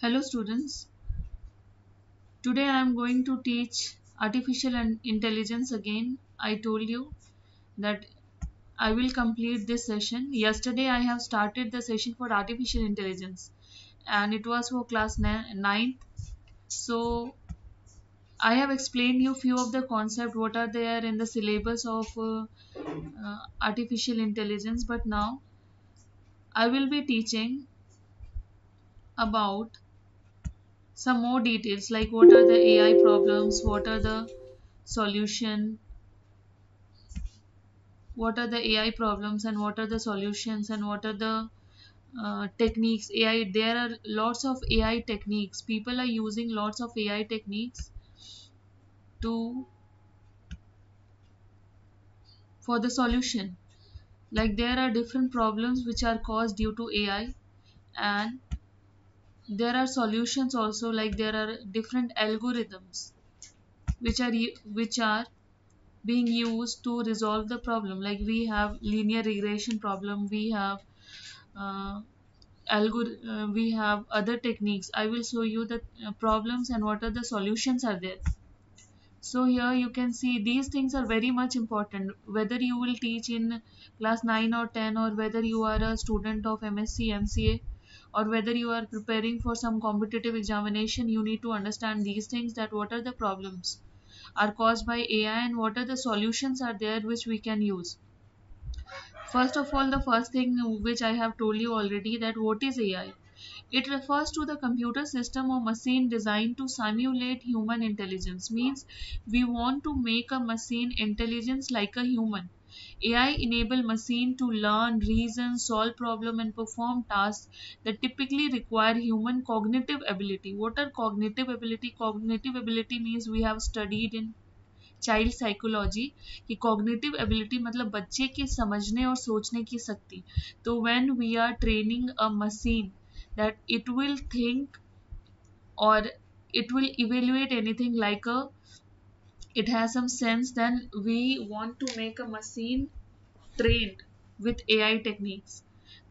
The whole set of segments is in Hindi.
Hello students, today I am going to teach artificial intelligence again. I told you that I will complete this session. Yesterday I have started the session for artificial intelligence and it was for class 9th. So I have explained you few of the concepts what are there in the syllabus of artificial intelligence, but now I will be teaching about some more details like what are the AI problems, solution what are the AI problems and what are the solutions and what are the techniques. AI, there are lots of AI techniques. People are using lots of AI techniques to for the solution. Like there are different problems which are caused due to AI, and there are solutions also. Like there are different algorithms which are being used to resolve the problem. Like we have linear regression problem, we have uh, we have other techniques. I will show you the problems and what are the solutions are there. So here you can see these things are very much important, whether you will teach in class 9 or 10, or whether you are a student of MSc MCA, or whether you are preparing for some competitive examination. You need to understand these things, that what are the problems are caused by AI and what are the solutions are there which we can use. First of all, the first thing which I have told you already, that what is AI? It refers to the computer system or machine designed to simulate human intelligence. Means we want to make a machine intelligence like a human. AI enable machine to learn, reason, solve problem and perform tasks that typically require human cognitive ability. What are cognitive ability? Cognitive ability means we have studied in child psychology कि कॉग्निटिव एबिलिटी मतलब बच्चे के समझने और सोचने की शक्ति. तो when we are training a machine that it will think or it will evaluate anything like a it has some sense, then we want to make a machine trained with AI techniques.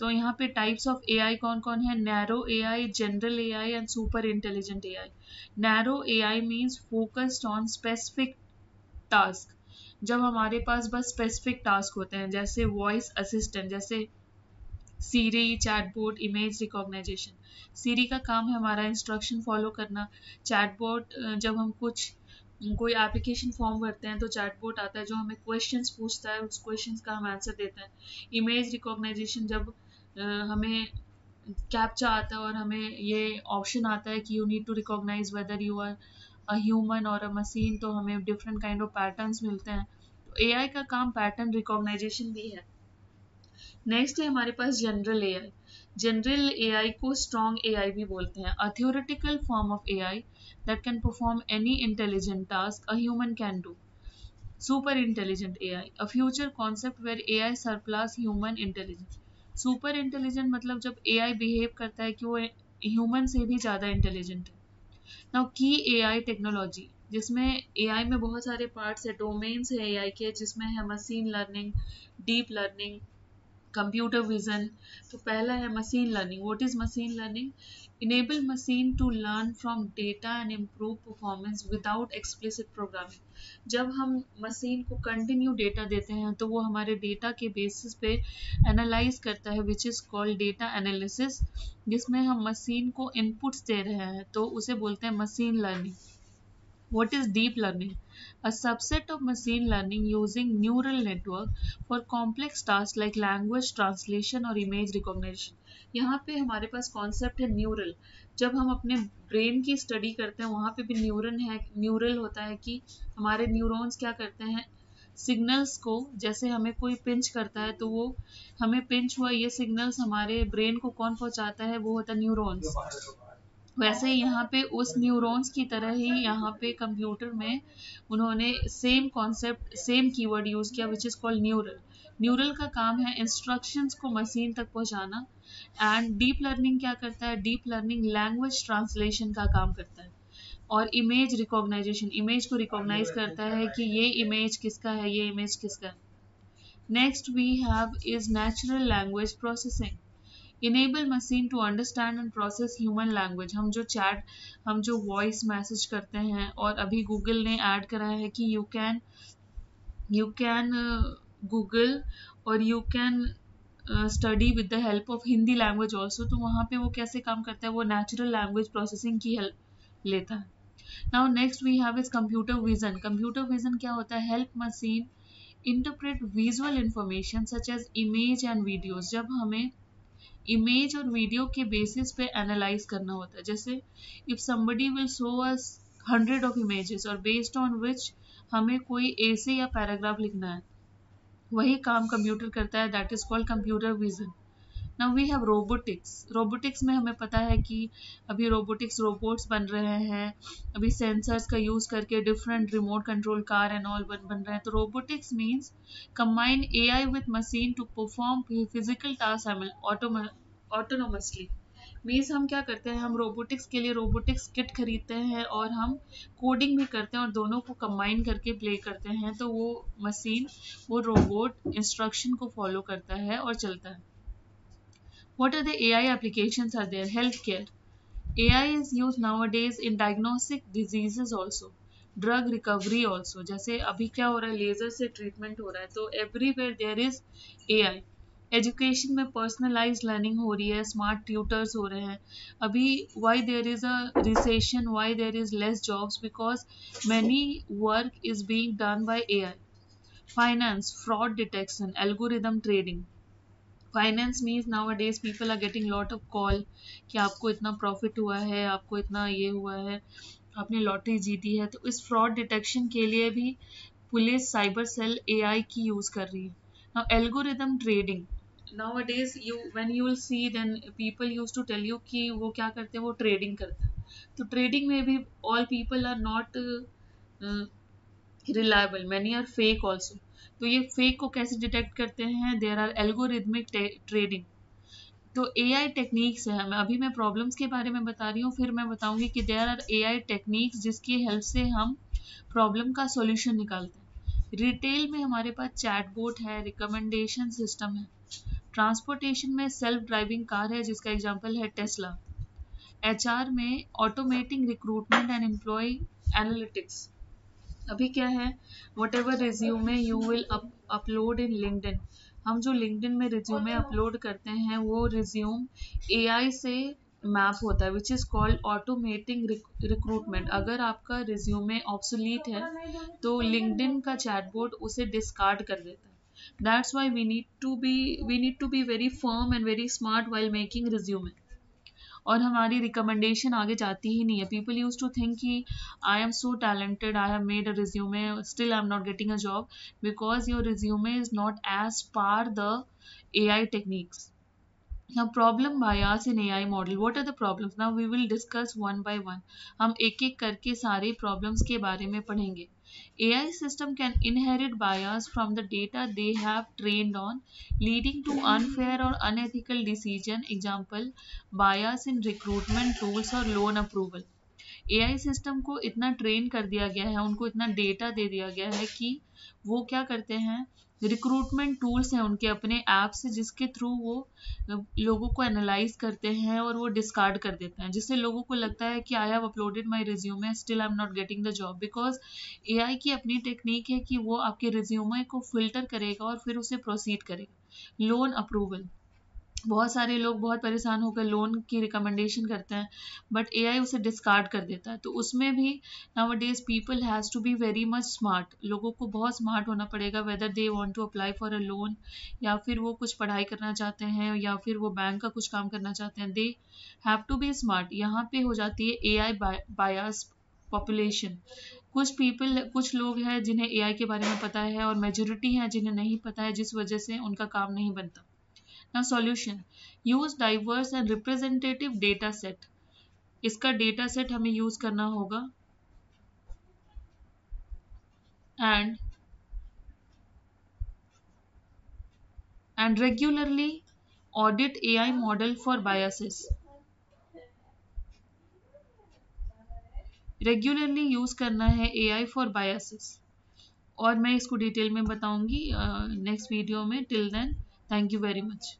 तो यहाँ पे टाइप्स ऑफ AI कौन कौन है? Narrow AI, general AI and super intelligent AI. Narrow AI means focused on specific task. जब हमारे पास बस स्पेसिफिक टास्क होते हैं, जैसे वॉइस असिस्टेंट, जैसे सीरी, चैटबॉट, इमेज रिकॉग्नाइजेशन. सीरी का काम है हमारा इंस्ट्रक्शन फॉलो करना. चैटबॉट जब हम कोई एप्लीकेशन फॉर्म भरते हैं तो चैटबॉट आता है जो हमें क्वेश्चंस पूछता है, उस क्वेश्चंस का हम आंसर देते हैं. इमेज रिकॉग्नाइजेशन जब हमें कैप्चा आता है और हमें ये ऑप्शन आता है कि you need to recognise whether you are a human और अ मशीन, तो हमें डिफरेंट काइंड ऑफ पैटर्न्स मिलते हैं. तो एआई का काम पैटर्न रिकॉग्नाइजेशन भी है. नेक्स्ट है हमारे पास जनरल एआई. जनरल एआई को स्ट्रॉन्ग एआई भी बोलते हैं. A theoretical form of AI that can perform any intelligent task a human can do. Super intelligent AI, a future concept where AI surplus human intelligence. Super intelligent मतलब जब एआई बिहेव करता है कि वो ह्यूमन से भी ज़्यादा इंटेलिजेंट है. नाउ की एआई टेक्नोलॉजी, जिसमें एआई में बहुत सारे पार्ट्स है, डोमेन्स है एआई के, जिसमें है machine learning, deep learning, computer vision. तो पहला है machine learning. What is machine learning? Enable machine to learn from data and improve performance without explicit programming. जब हम मशीन को कंटिन्यू डेटा देते हैं तो वो हमारे डेटा के बेसिस पे एनालाइज करता है, which is called data analysis. जिसमें हम मशीन को इनपुट्स दे रहे हैं तो उसे बोलते हैं machine learning. What is deep learning? A subset of machine learning using neural network for complex tasks like language translation और image recognition. यहाँ पे हमारे पास कॉन्सेप्ट है न्यूरल. जब हम अपने ब्रेन की स्टडी करते हैं वहाँ पे भी न्यूरल होता है कि हमारे न्यूरॉन्स क्या करते हैं, सिग्नल्स को, जैसे हमें कोई पिंच करता है तो वो हमें पिंच हुआ, ये सिग्नल्स हमारे ब्रेन को कौन पहुँचाता है? वो होता है न्यूरॉन्स. वैसे यहाँ पे उस न्यूरॉन्स की तरह ही यहाँ पे कंप्यूटर में उन्होंने same concept, same keyword use किया, which is called neural. Neural का काम है इंस्ट्रक्शंस को मशीन तक पहुँचाना. एंड डीप लर्निंग क्या करता है? डीप लर्निंग लैंग्वेज ट्रांसलेशन का काम करता है. और इमेज रिकॉग्नाइजेशन, इमेज को रिकॉग्नाइज करता है कि ये इमेज किसका है, ये इमेज किसका है. Next we have is natural language processing. Enable machine to understand and process human language, हम जो वॉइस मैसेज करते हैं, और अभी गूगल ने ऐड करा है कि यू कैन गूगल और you can study with the help of Hindi language also. तो वहाँ पे वो कैसे काम करता है, वो नेचुरल लैंग्वेज प्रोसेसिंग की हेल्प लेता है। Now next we have is computer vision. Computer vision क्या होता है, help machine interpret visual information such as image and videos. जब हमें इमेज और वीडियो के बेसिस पे एनालाइज करना होता है, जैसे if somebody will show us 100 of images और बेस्ड ऑन विच हमें कोई ऐसे या पैराग्राफ लिखना है, वही काम कंप्यूटर करता है, that is called computer vision. Now we have robotics. Robotics में हमें पता है कि अभी रोबोटिक्स रोबोट्स बन रहे हैं, अभी सेंसर्स का यूज करके different remote control car and all बन रहे हैं। तो robotics means combine AI with machine to perform physical task autonomously. Means हम क्या करते हैं, हम रोबोटिक्स के लिए रोबोटिक्स किट खरीदते हैं और हम कोडिंग भी करते हैं और दोनों को कंबाइन करके प्ले करते हैं, तो वो मशीन, वो रोबोट इंस्ट्रक्शन को फॉलो करता है और चलता है। What are the AI applications are there? Healthcare. AI is used nowadays in diagnostic diseases also. Drug recovery also, जैसे अभी क्या हो रहा है, लेजर से ट्रीटमेंट हो रहा है, तो everywhere there is AI। Education में पर्सनलाइज लर्निंग हो रही है, स्मार्ट ट्यूटर्स हो रहे हैं। अभी why there is a recession, why there is less jobs, because many work is being done by AI। Finance, fraud detection, algorithm trading. Finance means nowadays people are getting lot of call कि आपको इतना प्रॉफिट हुआ है, आपको इतना ये हुआ है, आपने लॉटरी जीती है। तो इस फ्रॉड डिटेक्शन के लिए भी पुलिस साइबर सेल एआई की यूज कर रही है। Now algorithm trading, nowadays you when you will see then people use to tell you कि वो क्या करते हैं, वो ट्रेडिंग करते हैं। तो ट्रेडिंग में भी all people are not reliable, many are fake also. तो ये फेक को कैसे डिटेक्ट करते हैं, देयर आर एल्गोरिदमिक ट्रेडिंग। तो एआई टेक्निक्स है, मैं प्रॉब्लम्स के बारे में बता रही हूँ, फिर मैं बताऊंगी कि देयर आर एआई टेक्निक्स जिसकी हेल्प से हम प्रॉब्लम का सॉल्यूशन निकालते हैं। रिटेल में हमारे पास चैटबॉट है, रिकमेंडेशन सिस्टम है। ट्रांसपोर्टेशन में सेल्फ ड्राइविंग कार है जिसका एग्जांपल है टेस्ला। एचआर में automating recruitment and employ analytics. अभी क्या है, whatever resume you will upload in LinkedIn, हम जो लिंक्डइन में रिज्यूमे अपलोड करते हैं वो रिज्यूम एआई से मैप होता है, विच इज कॉल्ड ऑटोमेटिंग रिक्रूटमेंट। अगर आपका रिज्यूमे ऑब्सोलीट है तो लिंक्डइन का चैटबॉट उसे डिस्कार्ड कर देता है। That's why we need to be very firm and very smart while making resume. और हमारी रिकमेंडेशन आगे जाती ही नहीं है। पीपल यूज टू थिंक कि I am so talented, I have made a resume, still I am not getting a job because your resume is not as per the AI techniques. Now problem bias in AI model. What are the problems? Now we will discuss one by one. हम एक एक करके सारे problems के बारे में पढ़ेंगे। AI system can inherit bias from the data they have trained on, leading to unfair or unethical decision. Example, bias in recruitment tools or loan approval. AI system को इतना ट्रेन कर दिया गया है, उनको इतना डेटा दे दिया गया है कि वो क्या करते हैं, रिक्रूटमेंट टूल्स हैं उनके अपने ऐप से जिसके थ्रू वो लोगों को एनालाइज करते हैं और वो डिस्कार्ड कर देते हैं, जिससे लोगों को लगता है कि I have uploaded my resume, still I am not getting the job. Because AI की अपनी टेक्निक है कि वो आपके रिज्यूमे को फिल्टर करेगा और फिर उसे प्रोसीड करेगा। लोन अप्रूवल, बहुत सारे लोग बहुत परेशान होकर लोन की रिकमेंडेशन करते हैं बट एआई उसे डिस्कार्ड कर देता है। तो उसमें भी nowadays people has to be very much smart, लोगों को बहुत स्मार्ट होना पड़ेगा whether they want to apply for a loan, या फिर वो कुछ पढ़ाई करना चाहते हैं या फिर वो बैंक का कुछ काम करना चाहते हैं, they have to be smart. यहाँ पे हो जाती है एआई बायस पॉपुलेशन। कुछ लोग हैं जिन्हें एआई के बारे में पता है और मेजोरिटी है जिन्हें नहीं पता है, जिस वजह से उनका काम नहीं बनता। Now solution, use diverse and representative data set। इसका डेटा सेट हमें यूज करना होगा and regularly audit AI model for biases। Regularly use करना है AI फॉर biases, और मैं इसको डिटेल में बताऊंगी नेक्स्ट वीडियो में। Till then, thank you very much.